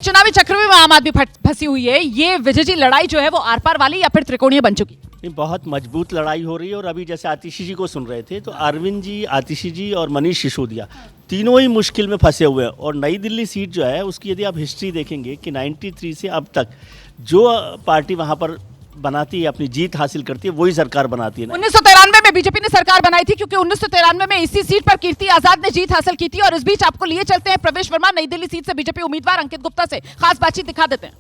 चुनावी चक्र में आम आदमी फंसी हुई है। ये विजय जी लड़ाई जो है वो आर पार वाली या फिर त्रिकोणीय बन चुकी? बहुत मजबूत लड़ाई हो रही है। और अभी जैसे आतिशी जी को सुन रहे थे तो अरविंद जी, आतिशी जी और मनीष सिसोदिया तीनों ही मुश्किल में फंसे हुए हैं। और नई दिल्ली सीट जो है उसकी यदि आप हिस्ट्री देखेंगे कि 93 से अब तक जो पार्टी वहाँ पर बनाती है, अपनी जीत हासिल करती है, वही सरकार बनाती है। 1993 में बीजेपी ने सरकार बनाई थी क्योंकि 1993 में इसी सीट पर कीर्ति आजाद ने जीत हासिल की थी। और इस बीच आपको लिए चलते हैं प्रवेश वर्मा, नई दिल्ली सीट से बीजेपी उम्मीदवार अंकित गुप्ता से खास बातचीत दिखा देते हैं।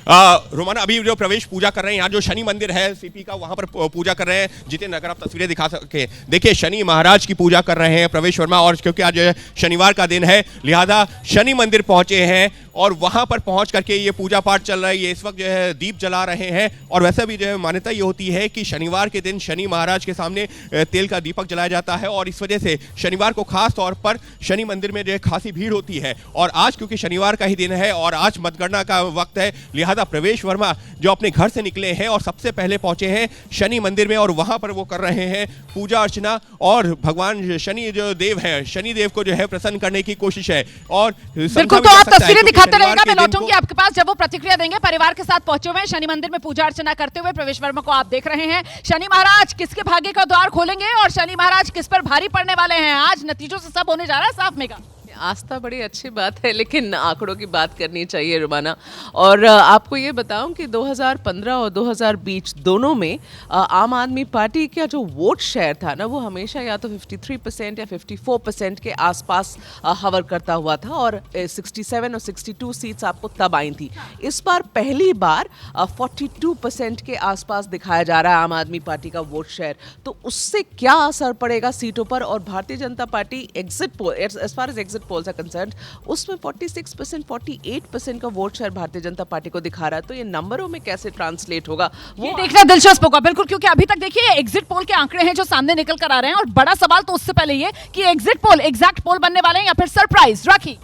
रोमाना, अभी जो प्रवेश पूजा कर रहे हैं यहाँ जो शनि मंदिर है सीपी का, वहां पर पूजा कर रहे हैं। जितेंद्र, अगर आप तस्वीरें दिखा सके, देखिए शनि महाराज की पूजा कर रहे हैं प्रवेश वर्मा। और क्योंकि आज शनिवार का दिन है लिहाजा शनि मंदिर पहुंचे हैं और वहां पर पहुंच करके ये पूजा पाठ चल रहा है। ये इस वक्त जो है दीप जला रहे हैं। और वैसे भी जो है मान्यता ये होती है कि शनिवार के दिन शनि महाराज के सामने तेल का दीपक जलाया जाता है और इस वजह से शनिवार को खास तौर पर शनि मंदिर में जो है खासी भीड़ होती है। और आज क्योंकि शनिवार का ही दिन है और आज मतगणना का वक्त है, लिहाजा प्रवेश वर्मा जो अपने घर से निकले हैं और सबसे पहले पहुंचे हैं शनि मंदिर में और वहां पर वो कर रहे हैं पूजा अर्चना। और भगवान शनि जो देव है, शनि देव को जो है प्रसन्न करने की कोशिश है। और बिल्कुल, तो आप तस्वीरें दिखाते रहिएगा, मैं लौटूंगी आपके पास जब वो प्रतिक्रिया देंगे। परिवार के साथ पहुंचे हुए शनि मंदिर में पूजा अर्चना करते हुए प्रवेश वर्मा को आप देख रहे हैं। शनि महाराज किसके भाग्य का द्वार खोलेंगे और शनि महाराज किस पर भारी पड़ने वाले हैं, आज नतीजों से सब होने जा रहा है साफ। मेगा आस्था बड़ी अच्छी बात है लेकिन आंकड़ों की बात करनी चाहिए रुमाना। और आपको ये बताऊं कि 2015 और 2020 दोनों में आम आदमी पार्टी का जो वोट शेयर था ना वो हमेशा या तो 53% या 54% के आसपास हवर करता हुआ था। और 67 और 62 सीट्स आपको तब आई थी। इस बार पहली बार 42% के आसपास दिखाया जा रहा है आम आदमी पार्टी का वोट शेयर। तो उससे क्या असर पड़ेगा सीटों पर? और Bharatiya Janata Party exit poll, as far as exit polls are concerned, उसमें 46%, 48% का वोट शेयर भारतीय जनता पार्टी को दिखा रहा है। तो ये नंबरों में कैसे ट्रांसलेट होगा वो देखना दिलचस्प होगा। बिल्कुल, क्योंकि अभी तक देखिए एग्जिट पोल के आंकड़े हैं जो सामने निकल कर आ रहे हैं। और बड़ा सवाल तो उससे पहले ये कि एग्जिट पोल एग्जैक्ट पोल बनने वाले हैं या फिर सरप्राइज। राखी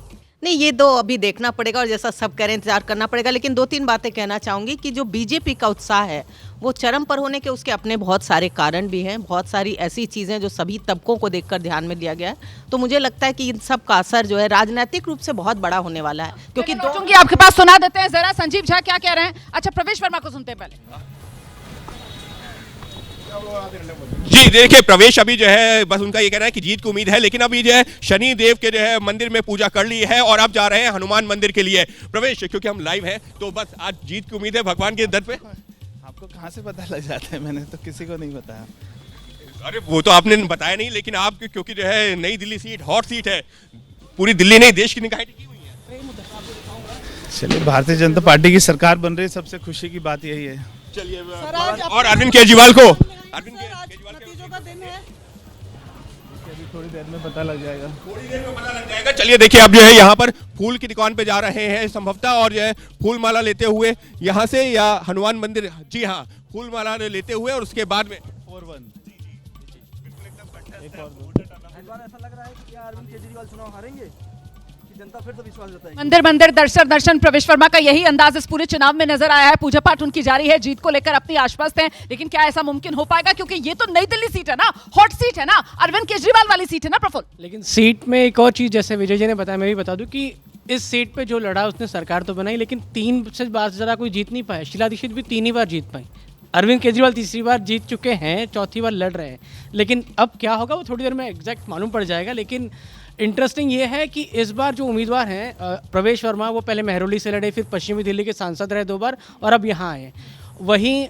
नहीं, ये तो अभी देखना पड़ेगा और जैसा सब कह रहे हैं इंतजार करना पड़ेगा। लेकिन 2-3 बातें कहना चाहूँगी कि जो बीजेपी का उत्साह है वो चरम पर होने के उसके अपने बहुत सारे कारण भी हैं। बहुत सारी ऐसी चीज़ें जो सभी तबकों को देखकर ध्यान में लिया गया है। तो मुझे लगता है कि इन सब का असर जो है राजनीतिक रूप से बहुत बड़ा होने वाला है। क्योंकि आपके पास सुना देते हैं जरा संजीव झा क्या कह रहे हैं। अच्छा, प्रवेश वर्मा को सुनते हैं पहले। जी देखिए, प्रवेश अभी जो है बस उनका ये कहना है कि जीत की उम्मीद है। लेकिन अभी जो है शनि देव के जो है मंदिर में पूजा कर ली है और अब जा रहे हैं हनुमान मंदिर के लिए। प्रवेश, क्योंकि हम लाइव हैं तो बस आज जीत की उम्मीद है भगवान के दर पे। आपको कहाँ से पता लग जाता है? मैंने तो किसी को नहीं बताया। अरे वो तो आपने बताया नहीं, लेकिन आप क्योंकि जो है नई दिल्ली सीट हॉट सीट है, पूरी दिल्ली नहीं देश की निगाहें टिकी हुई है। चलिए, भारतीय जनता पार्टी की सरकार बन रही है, सबसे खुशी की बात यही है। चलिए, और अरविंद केजरीवाल को नतीजों का दिन है, थोड़ी देर में पता लग जाएगा। थोड़ी देर में पता लग जाएगा। चलिए देखिए, अब जो है यहाँ पर फूल की दुकान पे जा रहे हैं संभवतः और जो है फूल माला लेते हुए यहाँ से या हनुमान मंदिर, जी हाँ, फूल माला लेते हुए और उसके बाद में 4-1 ऐसा लग रहा है कि क्या अरविंद केजरीवाल चुनाव हारेंगे कि जनता फिर से विश्वास जताएगी? मंदिर मंदिर दर्शन प्रवेश वर्मा का यही अंदाज इस पूरे चुनाव में नजर आया है। पूजा पाठ उनकी जारी है, जीत को लेकर अपनी आश्वस्त हैं। लेकिन क्या ऐसा मुमकिन हो पाएगा? क्योंकि ये तो नई दिल्ली सीट है ना, हॉट सीट है ना, अरविंद केजरीवाल वाली सीट है ना प्रफुल्ल। लेकिन सीट में एक और चीज़, जैसे विजय जी ने बताया, मैं भी बता दूं कि इस सीट पे जो लड़ा उसने सरकार तो बनाई लेकिन 3 से ज़्यादा कोई जीत नहीं पाया। शीला दीक्षित भी 3 ही बार जीत पाई। अरविंद केजरीवाल 3री बार जीत चुके हैं, 4थी बार लड़ रहे हैं। लेकिन अब क्या होगा वो थोड़ी देर में एग्जैक्ट मालूम पड़ जाएगा। लेकिन इंटरेस्टिंग ये है कि इस बार जो उम्मीदवार हैं प्रवेश वर्मा, वो पहले महरौली से लड़े, फिर पश्चिमी दिल्ली के सांसद रहे 2 बार और अब यहाँ आए। वहीं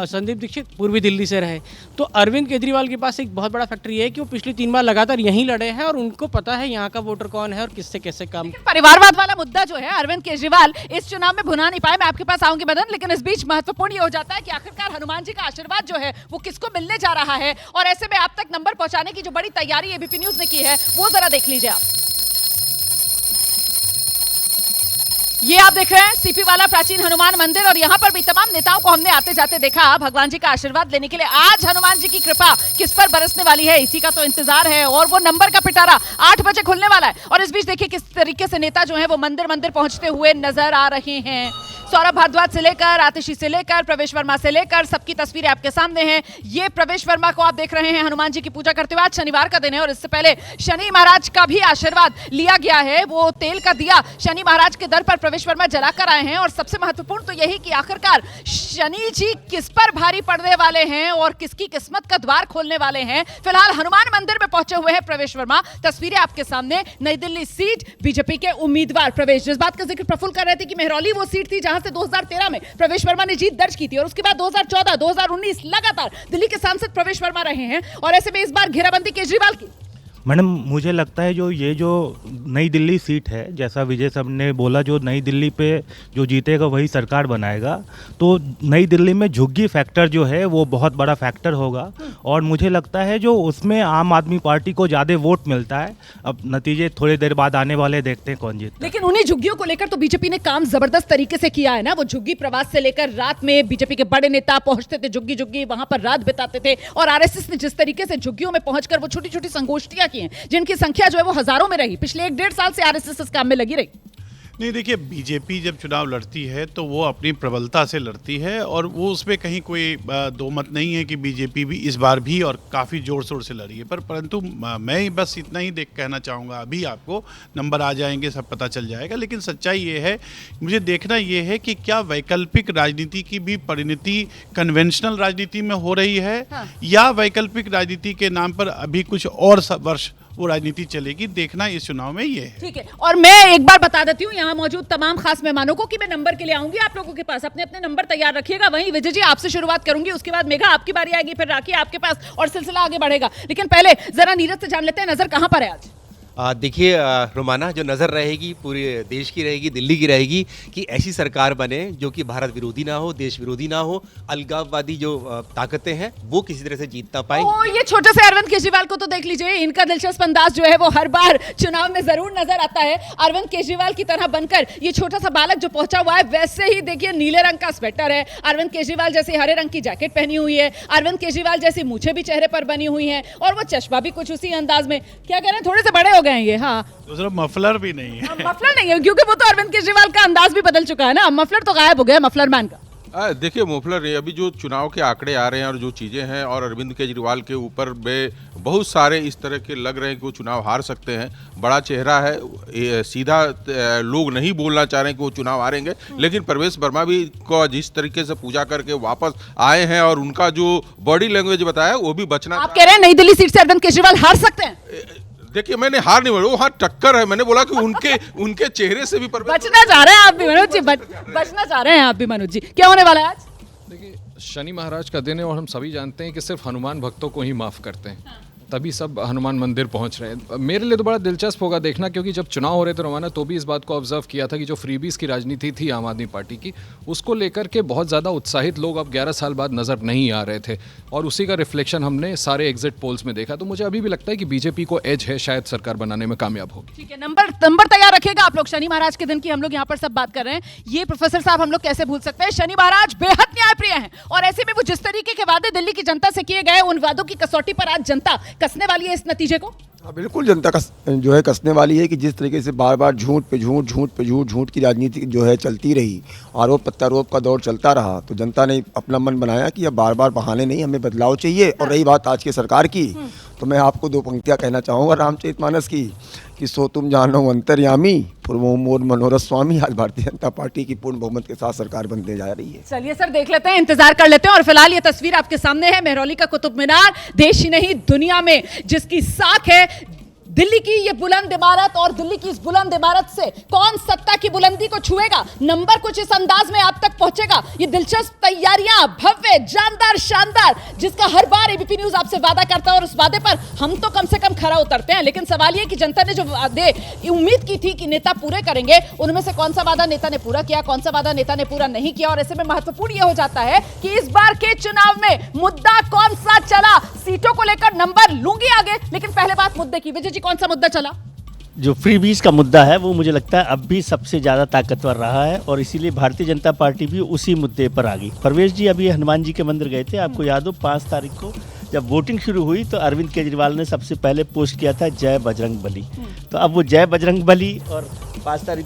संदीप दीक्षित पूर्वी दिल्ली से रहे। तो अरविंद केजरीवाल के पास एक बहुत बड़ा फैक्टर ये है कि वो पिछली 3 बार लगातार यहीं लड़े हैं और उनको पता है यहाँ का वोटर कौन है और किससे कैसे काम। परिवारवाद वाला मुद्दा जो है अरविंद केजरीवाल इस चुनाव में भुना नहीं पाए। मैं आपके पास आऊंगी मदन, लेकिन इस बीच महत्वपूर्ण ये हो जाता है कि आखिरकार हनुमान जी का आशीर्वाद जो है वो किसको मिलने जा रहा है। और ऐसे में आप तक नंबर पहुंचाने की जो बड़ी तैयारी एबीपी न्यूज ने की है वो जरा देख लीजिए आप। ये आप देख रहे हैं सीपी वाला प्राचीन हनुमान मंदिर और यहाँ पर भी तमाम नेताओं को हमने आते जाते देखा भगवान जी का आशीर्वाद लेने के लिए। आज हनुमान जी की कृपा किस पर बरसने वाली है इसी का तो इंतजार है। और वो नंबर का पिटारा 8 बजे खुलने वाला है। और इस बीच देखिए किस तरीके से नेता जो है वो मंदिर मंदिर पहुंचते हुए नजर आ रहे हैं। सौरभ भारद्वाज से लेकर आतिशी से लेकर प्रवेश वर्मा से लेकर सबकी तस्वीरें आपके सामने हैं। ये प्रवेश वर्मा को आप देख रहे हैं हनुमान जी की पूजा करते हुए। आज शनिवार का दिन है और इससे पहले शनि महाराज का भी आशीर्वाद लिया गया है। वो तेल का दिया शनि महाराज के दर पर प्रवेश वर्मा जलाकर आए हैं और सबसे महत्वपूर्ण तो यही कि आखिरकार शनि जी किस पर भारी पड़ने वाले हैं और किसकी किस्मत का द्वार खोलने वाले हैं। फिलहाल हनुमान मंदिर में पहुंचे हुए हैं प्रवेश वर्मा। तस्वीरें आपके सामने। नई दिल्ली सीट बीजेपी के उम्मीदवार प्रवेश, जिस बात का जिक्र प्रफुल्ल कर रहे थे कि मेहरौली वो सीट थी जहां से 2013 में प्रवेश वर्मा ने जीत दर्ज की थी और उसके बाद 2014, 2019 लगातार दिल्ली के सांसद प्रवेश वर्मा रहे हैं और ऐसे में इस बार घेराबंदी केजरीवाल की। मैडम मुझे लगता है जो नई दिल्ली सीट है, जैसा विजय साहब ने बोला, जो नई दिल्ली पे जो जीतेगा वही सरकार बनाएगा, तो नई दिल्ली में झुग्गी फैक्टर जो है वो बहुत बड़ा फैक्टर होगा और मुझे लगता है जो उसमें आम आदमी पार्टी को ज़्यादा वोट मिलता है। अब नतीजे थोड़ी देर बाद आने वाले, देखते हैं कौन जीतता है। लेकिन उन्हीं झुग्गियों को लेकर तो बीजेपी ने काम जबरदस्त तरीके से किया है ना। वो झुग्गी प्रवास से लेकर रात में बीजेपी के बड़े नेता पहुंचते थे झुग्गी झुग्गी, वहां पर रात बिताते थे और आरएसएस ने जिस तरीके से झुग्गियों में पहुंचकर वो छोटी छोटी संगोष्ठियां की हैं जिनकी संख्या जो है वो हजारों में रही। पिछले 1-1.5 साल से आरएसएस इस काम में लगी रही। नहीं, देखिए, बीजेपी जब चुनाव लड़ती है तो वो अपनी प्रबलता से लड़ती है और वो उसमें कहीं कोई दो मत नहीं है कि बीजेपी भी इस बार भी और काफ़ी ज़ोर शोर से लड़ी है। परंतु मैं बस इतना ही कहना चाहूँगा, अभी आपको नंबर आ जाएंगे, सब पता चल जाएगा, लेकिन सच्चाई ये है, मुझे देखना ये है कि क्या वैकल्पिक राजनीति की भी परिणति कन्वेंशनल राजनीति में हो रही है या वैकल्पिक राजनीति के नाम पर अभी कुछ और वर्ष वो राजनीति चलेगी। देखना इस चुनाव में ये है। ठीक है, और मैं एक बार बता देती हूँ यहाँ मौजूद तमाम खास मेहमानों को कि मैं नंबर के लिए आऊंगी आप लोगों के पास। अपने अपने नंबर तैयार रखिएगा। वहीं विजय जी आपसे शुरुआत करूंगी, उसके बाद मेघा आपकी बारी आएगी, फिर राखी आपके पास और सिलसिला आगे बढ़ेगा। लेकिन पहले जरा नीरज से जान लेते हैं नजर कहाँ पर है आज। देखिए रोमाना, जो नज़र रहेगी पूरे देश की रहेगी, दिल्ली की रहेगी कि ऐसी सरकार बने जो कि भारत विरोधी ना हो, देश विरोधी ना हो, अलगाववादी जो ताकतें हैं वो किसी तरह से जीत ना पाए। ये छोटे से अरविंद केजरीवाल को तो देख लीजिए, इनका दिलचस्प अंदाज जो है वो हर बार चुनाव में जरूर नजर आता है। अरविंद केजरीवाल की तरह बनकर ये छोटा सा बालक जो पहुंचा हुआ है, वैसे ही देखिए नीले रंग का स्वेटर है, अरविंद केजरीवाल जैसी हरे रंग की जैकेट पहनी हुई है, अरविंद केजरीवाल जैसी मूछें भी चेहरे पर बनी हुई है और वो चश्मा भी कुछ उसी अंदाज में, क्या कह रहे हैं, थोड़े से बड़े हो गए हैं ये। हाँ, दूसरा मफलर भी नहीं है। मफलर नहीं है क्योंकि वो तो अरविंद केजरीवाल का अंदाज भी बदल चुका है ना। मफलर तो गायब हो गया, मफलर मैन का। देखिए, मफलर नहीं, अभी जो चुनाव के आंकड़े आ रहे हैं और जो चीज़ें हैं और अरविंद केजरीवाल के ऊपर में बहुत सारे इस तरह के लग रहे हैं कि वो चुनाव हार सकते हैं। बड़ा चेहरा है, सीधा लोग नहीं बोलना चाह रहे हैं कि वो चुनाव हारेंगे, लेकिन प्रवेश वर्मा भी को जिस तरीके से पूजा करके वापस आए हैं और उनका जो बॉडी लैंग्वेज बताया वो भी बचना। आप कह रहे हैं नई दिल्ली सीट से अरविंद केजरीवाल हार सकते हैं? देखिए, मैंने हार नहीं बोला, वो हार टक्कर है। मैंने बोला कि उनके चेहरे से भी बचना चाह रहे हैं आप भी मनोज जी, बचना चाह रहे हैं आप भी मनोज जी। क्या होने वाला है आज? देखिए, शनि महाराज का दिन है और हम सभी जानते हैं कि सिर्फ हनुमान भक्तों को ही माफ़ करते हैं, तभी सब हनुमान मंदिर पहुंच रहे हैं। मेरे लिए तो बड़ा दिलचस्प होगा देखना, क्योंकि जब चुनाव हो रहे थे रोमाना तो भी इस बात को ऑब्जर्व किया था कि जो फ्रीबीज की राजनीति थी आम आदमी पार्टी की, उसको लेकर के बहुत ज़्यादा उत्साहित लोग अब 11 साल बाद नज़र नहीं आ रहे थे और उसी का रिफ्लेक्शन हमने सारे एग्जिट पोल्स में देखा। तो मुझे अभी भी लगता है कि बीजेपी को एज है, शायद सरकार बनाने में कामयाब होगी। ठीक है, नंबर तैयार रखिएगा आप लोग। शनि महाराज के दिन की हम लोग यहाँ पर सब बात कर रहे हैं, ये प्रोफेसर साहब हम लोग कैसे भूल सकते हैं। शनि महाराज बेहद न्यायप्रिय हैं और ऐसे में वो जिस तरीके के वादे दिल्ली की जनता से किए गए, उन वादों की कसौटी पर आज जनता कसने वाली है इस नतीजे को। बिल्कुल, जनता का जो है कसने वाली है कि जिस तरीके से बार बार झूठ पे झूठ की राजनीति जो है चलती रही, आरोप प्रत्यारोप का दौर चलता रहा, तो जनता ने अपना मन बनाया कि अब बार बार बहाने नहीं, हमें बदलाव चाहिए। और रही बात आज की सरकार की, तो मैं आपको 2 पंक्तियां कहना चाहूँगा रामचरितमानस की कि सो तुम जानो अंतर्यामी पूर्वो मोर मनोरथ स्वामी। आज भारतीय जनता पार्टी की पूर्ण बहुमत के साथ सरकार बनने जा रही है। चलिए सर, देख लेते हैं, इंतजार कर लेते हैं। और फिलहाल ये तस्वीर आपके सामने है, मेहरौली का कुतुब मीनार, देश ही नहीं दुनिया में जिसकी साख है दिल्ली की ये बुलंद इमारत, और दिल्ली की इस बुलंद इमारत से कौन सत्ता की बुलंदी को छुएगा, नंबर कुछ इस अंदाज में आप तक पहुंचेगा। ये दिलचस्प तैयारियां, भव्य, जानदार, शानदार, जिसका हर बार एबीपी न्यूज आपसे वादा करता है और उस वादे पर हम तो कम से कम खरा उतरते हैं। लेकिन सवाल ये कि जनता ने जो वादे उम्मीद की थी कि नेता पूरे करेंगे, उनमें से कौन सा वादा नेता ने पूरा किया, कौन सा वादा नेता ने पूरा नहीं किया। और ऐसे में महत्वपूर्ण ये हो जाता है कि इस बार के चुनाव में मुद्दा कौन सा चला। सीटों को लेकर नंबर लूंगी आगे, लेकिन पहले बात मुद्दे की। विजय जी, कौन सा मुद्दा चला? जो फ्रीबीज का मुद्दा है वो मुझे लगता है अब भी सबसे ज़्यादा ताकतवर रहा है और इसीलिए भारतीय जनता पार्टी भी उसी मुद्दे पर आ गई। परवेश जी अभी हनुमान जी के मंदिर गए थे, आपको याद हो 5 तारीख को जब वोटिंग शुरू हुई तो अरविंद केजरीवाल ने सबसे पहले पोस्ट किया था जय बजरंग बली। तो अब वो जय बजरंग बली और 5 तारीख को